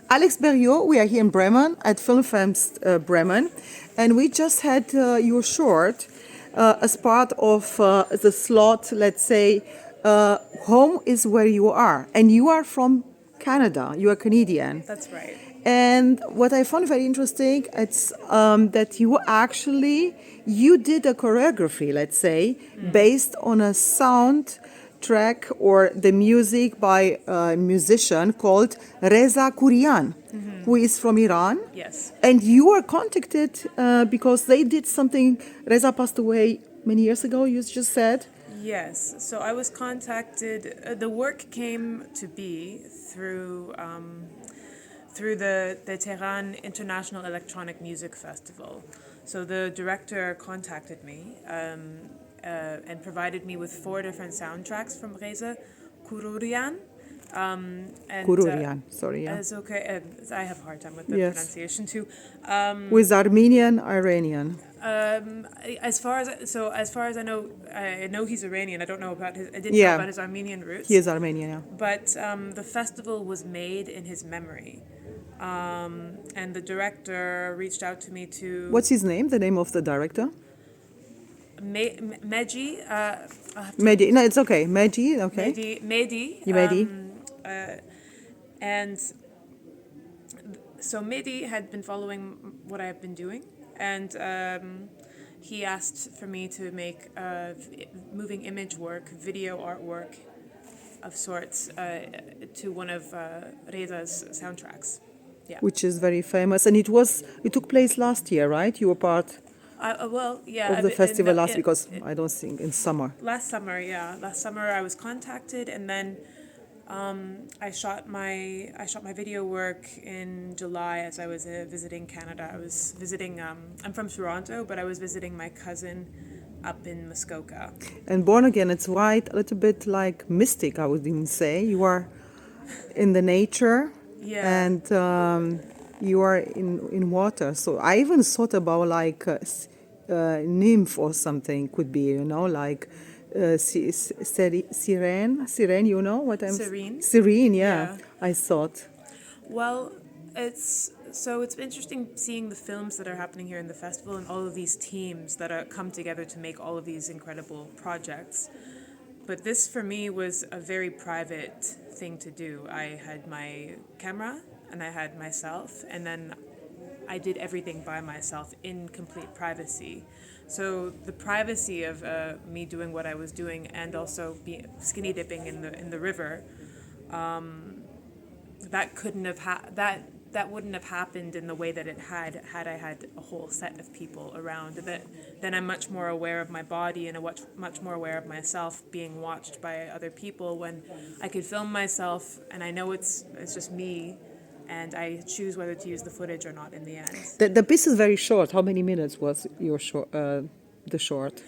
Alex Beriault. We are here in Bremen at Filmfest Bremen, and we just had your short as part of the slot, let's say, home is where you are. And you are from Canada, you are Canadian. That's right. And what I found very interesting, it's that you did a choreography, let's say, based on a sound track or the music by a musician called Reza Kurian, who is from Iran. Yes. And you were contacted because they did something. Reza passed away many years ago, you just said. Yes. So I was contacted. The work came to be through the Teheran International Electronic Music Festival. So the director contacted me and provided me with 4 different soundtracks from Reza Kururian. Kururian, sorry, yeah. It's okay. I have a hard time with the pronunciation too. With Armenian, Iranian. As far as I know he's Iranian. I don't know about his. I didn't know about his Armenian roots. He is Armenian, yeah. But the festival was made in his memory, and the director reached out to me to. What's his name? The name of the director? Meji. Mehdi. No, it's okay. Meji. Okay. Mehdi. Mehdi. And so Mehdi had been following what I have been doing, and he asked for me to make moving image work, video artwork of sorts to one of Reza's soundtracks. Yeah. Which is very famous, and it took place last year, right? You were part of the festival last, because I don't think in summer. Last summer, yeah. Last summer I was contacted, and then I shot my video work in July as I was visiting Canada. I was visiting. I'm from Toronto, but I was visiting my cousin up in Muskoka. And Born Again, it's right, a little bit like mystic, I would even say. You are in the nature, and you are in water. So I even thought about like nymph or something could be, like Sirene, you know what I'm... Serene, yeah. I thought. Well, it's interesting seeing the films that are happening here in the festival and all of these teams that are come together to make all of these incredible projects. But this, for me, was a very private thing to do. I had my camera, and I had myself, and then I did everything by myself in complete privacy. So the privacy of me doing what I was doing, and also skinny dipping in the river, that couldn't have that wouldn't have happened in the way that it had I had a whole set of people around. Then I'm much more aware of my body and much more aware of myself being watched by other people. When I could film myself, and I know it's just me, and I choose whether to use the footage or not in the end. The piece is very short. How many minutes was your the short?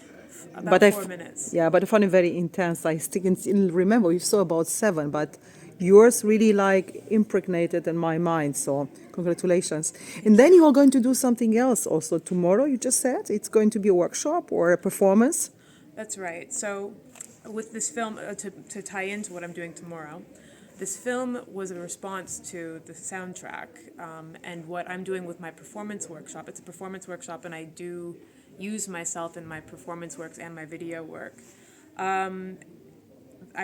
About 4 minutes. Yeah, but I found it very intense. I still remember you saw about 7, but yours really like impregnated in my mind. So congratulations. And then you are going to do something else also tomorrow. You just said it's going to be a workshop or a performance. That's right. So with this film, to tie into what I'm doing tomorrow. This film was a response to the soundtrack and what I'm doing with my performance workshop. It's a performance workshop, and I do use myself in my performance works and my video work. I'm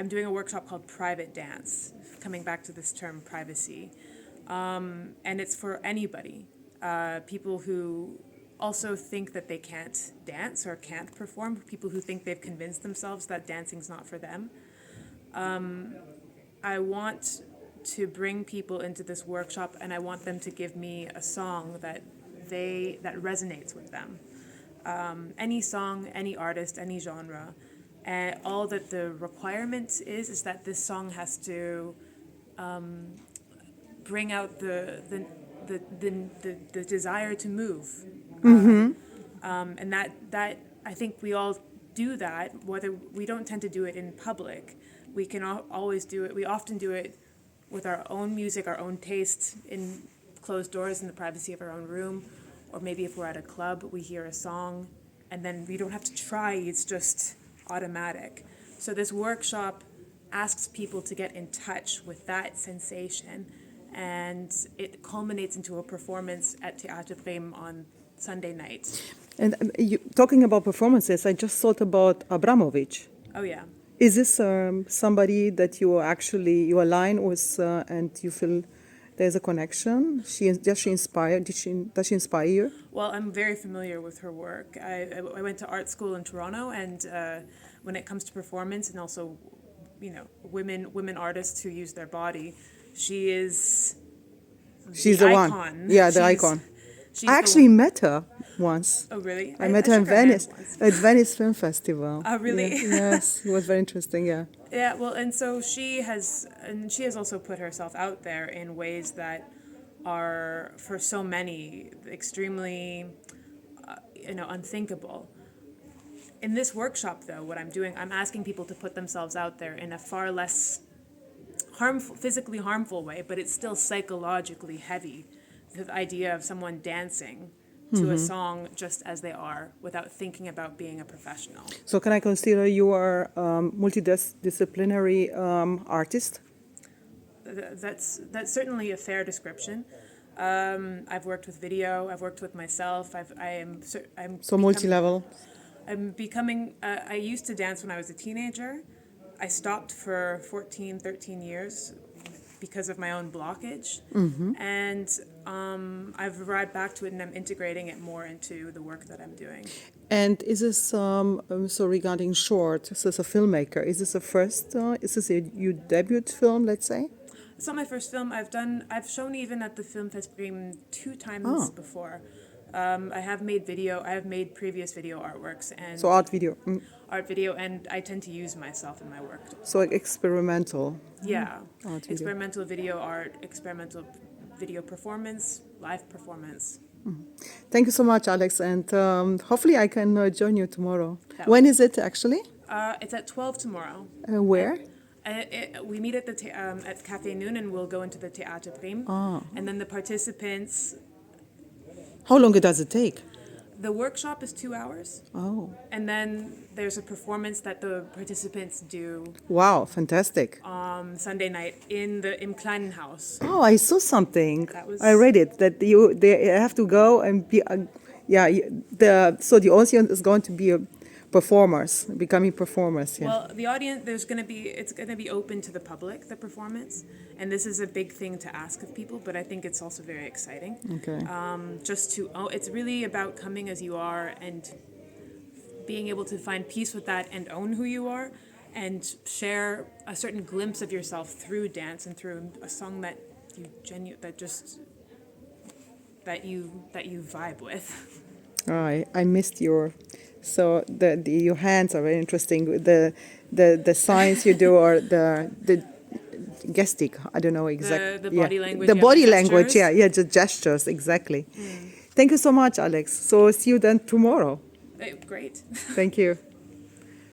doing a workshop called Private Dance, coming back to this term privacy. And it's for anybody, people who also think that they can't dance or can't perform, people who think they've convinced themselves that dancing's not for them. I want to bring people into this workshop, and I want them to give me a song that resonates with them. Any song, any artist, any genre. And all that the requirement is that this song has to bring out the desire to move. And that I think we all do that, whether we don't tend to do it in public. We can always do it. We often do it with our own music, our own taste, in closed doors in the privacy of our own room. Or maybe if we're at a club, we hear a song, and then we don't have to try. It's just automatic. So this workshop asks people to get in touch with that sensation and it culminates into a performance at Theater Bremen on Sunday night. And talking about performances, I just thought about Abramovich. Oh yeah. Is this somebody that you align with, and you feel there's a connection? Does she inspire you? Well, I'm very familiar with her work. I went to art school in Toronto, and when it comes to performance and also, women artists who use their body, she's the icon. One. Yeah, the icon. I actually met her once. Oh, really? I met her in Venice, at Venice Film Festival. Oh, really? Yeah, yes, it was very interesting, yeah. Yeah, well, and so she has also put herself out there in ways that are, for so many, extremely, unthinkable. In this workshop, though, what I'm doing, I'm asking people to put themselves out there in a far less physically harmful way, but it's still psychologically heavy. The idea of someone dancing to a song just as they are without thinking about being a professional. So can I consider you are multidisciplinary artist? That's certainly a fair description. I've worked with video. I've worked with myself. I'm multi-level. I'm becoming. I used to dance when I was a teenager. I stopped for 14, 13 years because of my own blockage, and I've arrived back to it, and I'm integrating it more into the work that I'm doing. And is this so regarding short? So as a filmmaker, is this your debut film? Let's say. It's not my first film. I've shown even at the Filmfest Bremen 2 times before. I have made video. I have made previous video artworks and art video. Art video, and I tend to use myself in my work. So experimental. Yeah, experimental video art, experimental video performance, live performance. Thank you so much, Alex, and hopefully I can join you tomorrow. When is it actually? It's at 12 tomorrow. Where? We meet at the at Café Noon, and we'll go into the Theater Bremen. And then the participants. How long does it take? The workshop is 2 hours. Oh. And then there's a performance that the participants do. Wow, fantastic. Sunday night in the Im Kleinen Haus. Oh, I saw something. I read it that they have to go and be. So the audience is going to be becoming performers. Yeah. Well, the audience, it's going to be open to the public, the performance, and this is a big thing to ask of people, but I think it's also very exciting. Okay. It's really about coming as you are and being able to find peace with that and own who you are, and share a certain glimpse of yourself through dance and through a song that you vibe with. I missed your. So your hands are very interesting. The signs you do, or the gestic. I don't know exactly. The body language. The body language. Yeah, the gestures exactly. Thank you so much, Alex. So see you then tomorrow. Great. Thank you.